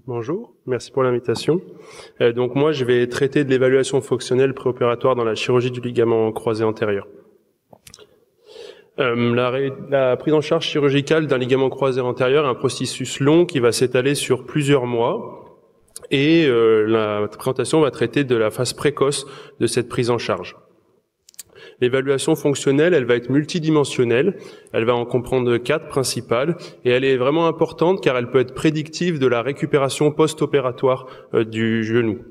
Bonjour, merci pour l'invitation. Donc moi, je vais traiter de l'évaluation fonctionnelle préopératoire dans la chirurgie du ligament croisé antérieur. La prise en charge chirurgicale d'un ligament croisé antérieur est un processus long qui va s'étaler sur plusieurs mois et la présentation va traiter de la phase précoce de cette prise en charge. L'évaluation fonctionnelle, elle va être multidimensionnelle, elle va en comprendre 4 principales et elle est vraiment importante car elle peut être prédictive de la récupération post-opératoire du genou.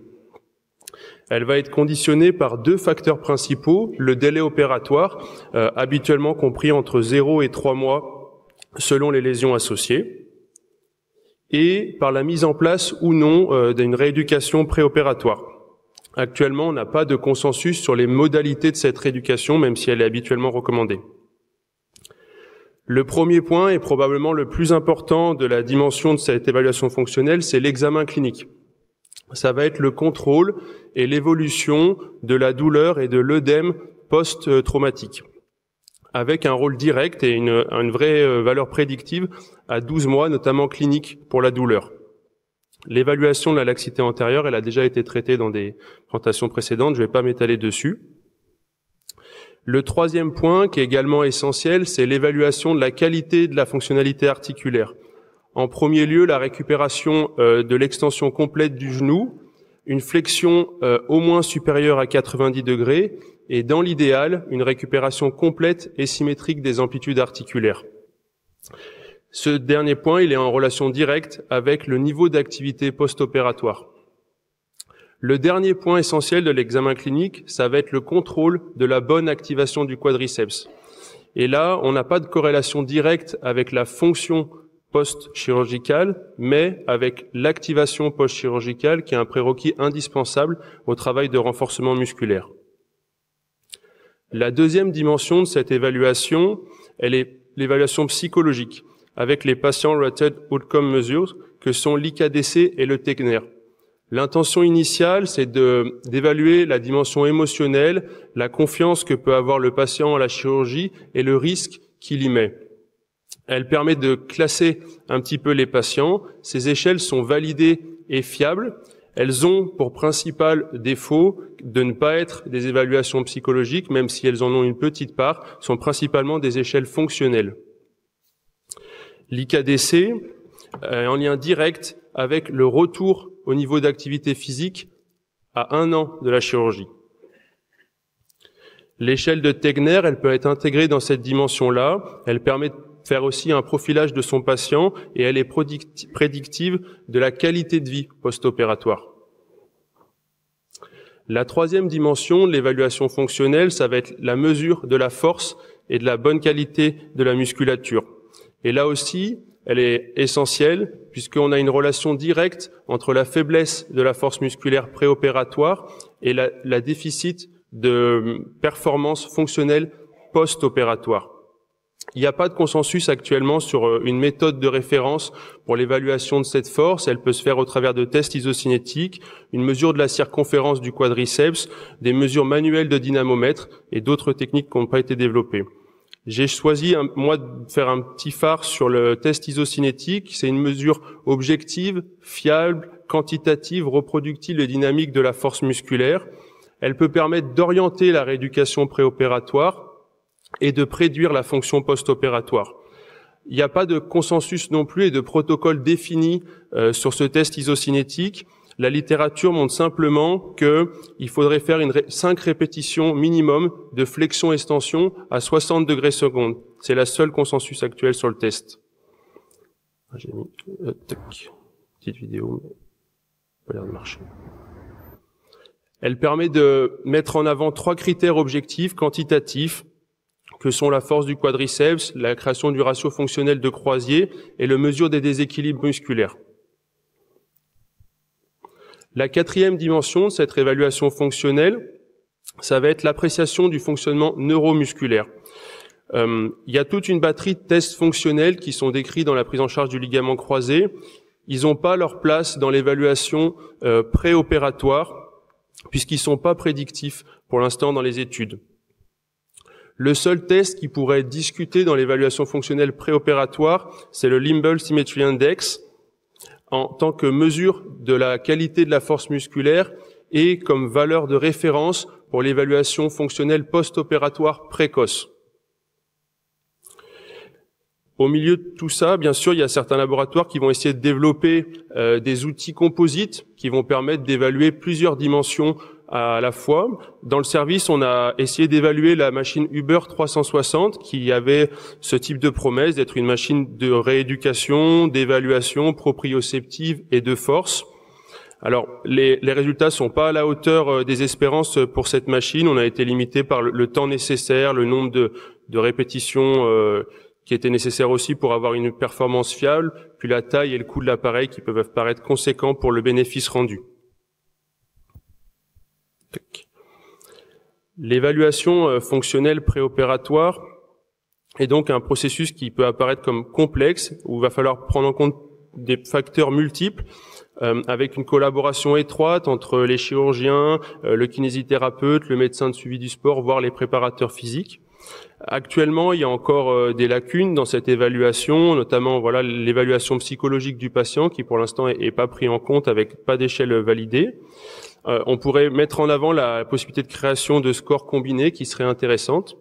Elle va être conditionnée par 2 facteurs principaux, le délai opératoire, habituellement compris entre 0 et 3 mois selon les lésions associées, et par la mise en place ou non d'une rééducation préopératoire. Actuellement, on n'a pas de consensus sur les modalités de cette rééducation, même si elle est habituellement recommandée. Le premier point, et probablement le plus important de la dimension de cette évaluation fonctionnelle, c'est l'examen clinique. Ça va être le contrôle et l'évolution de la douleur et de l'œdème post-traumatique, avec un rôle direct et une vraie valeur prédictive à 12 mois, notamment clinique pour la douleur. L'évaluation de la laxité antérieure, elle a déjà été traitée dans des présentations précédentes, je ne vais pas m'étaler dessus. Le troisième point, qui est également essentiel, c'est l'évaluation de la qualité de la fonctionnalité articulaire. En premier lieu, la récupération de l'extension complète du genou, une flexion au moins supérieure à 90 degrés, et dans l'idéal, une récupération complète et symétrique des amplitudes articulaires. Ce dernier point, il est en relation directe avec le niveau d'activité post-opératoire. Le dernier point essentiel de l'examen clinique, ça va être le contrôle de la bonne activation du quadriceps. Et là, on n'a pas de corrélation directe avec la fonction post-chirurgicale, mais avec l'activation post-chirurgicale qui est un prérequis indispensable au travail de renforcement musculaire. La deuxième dimension de cette évaluation, elle est l'évaluation psychologique, avec les patients Rated Outcome Measures, que sont l'IKDC et le Tegner. L'intention initiale, c'est d'évaluer la dimension émotionnelle, la confiance que peut avoir le patient à la chirurgie et le risque qu'il y met. Elle permet de classer un petit peu les patients. Ces échelles sont validées et fiables. Elles ont pour principal défaut de ne pas être des évaluations psychologiques, même si elles en ont une petite part, sont principalement des échelles fonctionnelles. L'IKDC est en lien direct avec le retour au niveau d'activité physique à 1 an de la chirurgie. L'échelle de Tegner, elle peut être intégrée dans cette dimension-là. Elle permet de faire aussi un profilage de son patient et elle est prédictive de la qualité de vie post-opératoire. La troisième dimension de l'évaluation fonctionnelle, ça va être la mesure de la force et de la bonne qualité de la musculature. Et là aussi, elle est essentielle puisqu'on a une relation directe entre la faiblesse de la force musculaire préopératoire et la déficit de performance fonctionnelle post-opératoire. Il n'y a pas de consensus actuellement sur une méthode de référence pour l'évaluation de cette force. Elle peut se faire au travers de tests isocinétiques, une mesure de la circonférence du quadriceps, des mesures manuelles de dynamomètre et d'autres techniques qui n'ont pas été développées. J'ai choisi, moi, de faire un petit phare sur le test isocinétique. C'est une mesure objective, fiable, quantitative, reproductible et dynamique de la force musculaire. Elle peut permettre d'orienter la rééducation préopératoire et de prédire la fonction post-opératoire. Il n'y a pas de consensus non plus et de protocole défini sur ce test isocinétique. La littérature montre simplement qu'il faudrait faire 5 répétitions minimum de flexion-extension à 60 degrés secondes. C'est la seule consensus actuelle sur le test. J'ai mis petite vidéo, mais pas l'air de marcher. Elle permet de mettre en avant 3 critères objectifs, quantitatifs, que sont la force du quadriceps, la création du ratio fonctionnel de croisier et la mesure des déséquilibres musculaires. La quatrième dimension de cette évaluation fonctionnelle, ça va être l'appréciation du fonctionnement neuromusculaire. Il y a toute une batterie de tests fonctionnels qui sont décrits dans la prise en charge du ligament croisé. Ils n'ont pas leur place dans l'évaluation préopératoire, puisqu'ils sont pas prédictifs pour l'instant dans les études. Le seul test qui pourrait être discuté dans l'évaluation fonctionnelle préopératoire, c'est le Limbal Symmetry Index, en tant que mesure de la qualité de la force musculaire et comme valeur de référence pour l'évaluation fonctionnelle post-opératoire précoce. Au milieu de tout ça, bien sûr, il y a certains laboratoires qui vont essayer de développer des outils composites qui vont permettre d'évaluer plusieurs dimensions à la fois. Dans le service, on a essayé d'évaluer la machine Huber 360 qui avait ce type de promesse d'être une machine de rééducation, d'évaluation proprioceptive et de force. Alors, les résultats sont pas à la hauteur des espérances pour cette machine. On a été limité par le temps nécessaire, le nombre de répétitions qui étaient nécessaires aussi pour avoir une performance fiable, puis la taille et le coût de l'appareil qui peuvent paraître conséquents pour le bénéfice rendu. L'évaluation fonctionnelle préopératoire est donc un processus qui peut apparaître comme complexe, où il va falloir prendre en compte des facteurs multiples, avec une collaboration étroite entre les chirurgiens, le kinésithérapeute, le médecin de suivi du sport, voire les préparateurs physiques. Actuellement, il y a encore des lacunes dans cette évaluation, notamment l'évaluation psychologique du patient qui pour l'instant est pas pris en compte avec pas d'échelle validée. On pourrait mettre en avant la possibilité de création de scores combinés qui serait intéressante.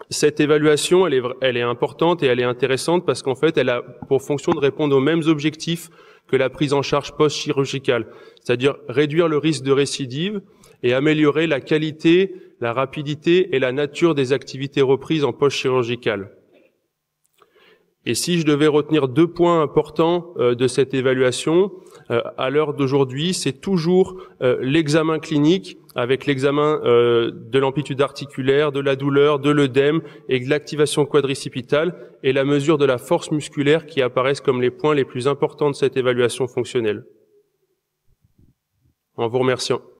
Cette évaluation, elle est importante et elle est intéressante parce qu'en fait, elle a pour fonction de répondre aux mêmes objectifs que la prise en charge post-chirurgicale, c'est-à-dire réduire le risque de récidive et améliorer la qualité, la rapidité et la nature des activités reprises en post-chirurgicale. Et si je devais retenir 2 points importants de cette évaluation, à l'heure d'aujourd'hui, c'est toujours l'examen clinique avec l'examen de l'amplitude articulaire, de la douleur, de l'œdème et de l'activation quadricipitale et la mesure de la force musculaire qui apparaissent comme les points les plus importants de cette évaluation fonctionnelle. En vous remerciant.